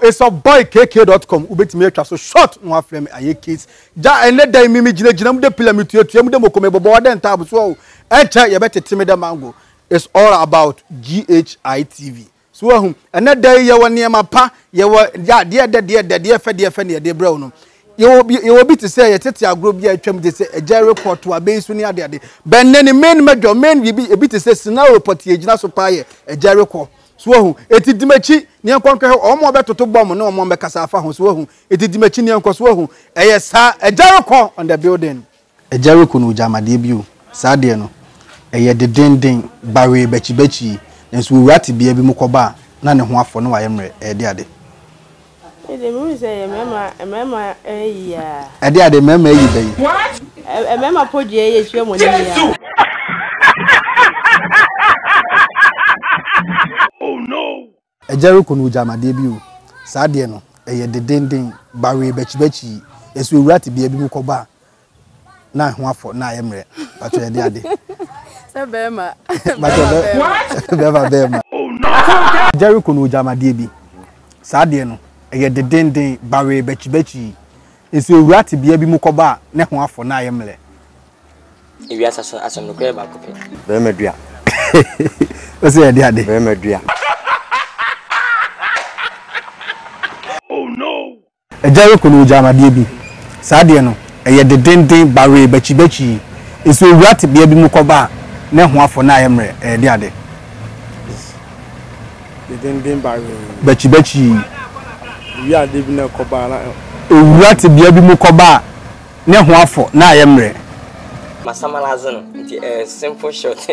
it's a boy kk.com. Ubeti me twa so short no afrem aye kids. Ja ene dan mi gina mu de pyramid tuatu mu de mokome bobo waden tab so echa ye betete me de mango. It's all about GHITV. So ahum ene dan ye woni ma pa ye wo ya de fe ne de bra no. Ye will be to say a tete agro be a tram de say a jerry court to a base when you de ben any main major main we be a bit to say scenario party agina so pie a jerry court. So it is dimechi near conquer or more better to bomb no more casafa who so it is dimechi near coswo a yes a jerry court on the building a jerry kunu jama debut sadiano a ye de ding barry bechi and so we rat be a bimukoba none of one for no I am a deade. The moon say a mema a dear the mema what? A mema put your money. Oh no! A Jericho no jama debut. Sadiano, a ye de ding barry bechi, as we rat be a bimukoba. Na one for na emre, but you're the other. Sabema. What? Never. Oh no! Jericho no jama debi. Sadiano. Eye de dendin bare bechi esi owura te bia bi mu koba ne ho afo na ayemle Eiii Asem no kre ba kope be medua o se de ade be medua Oh no ejare ko no jama de bi saade no eye de dendin bare bechi esi owura te bia bi mu koba ne ho afo na ayemle de ade de dendin bare bechi we are living a cobana. Owura te bia bi mu koba ne ho afo na ayemre Masama lazano it simple shot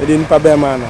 We didn't pa be man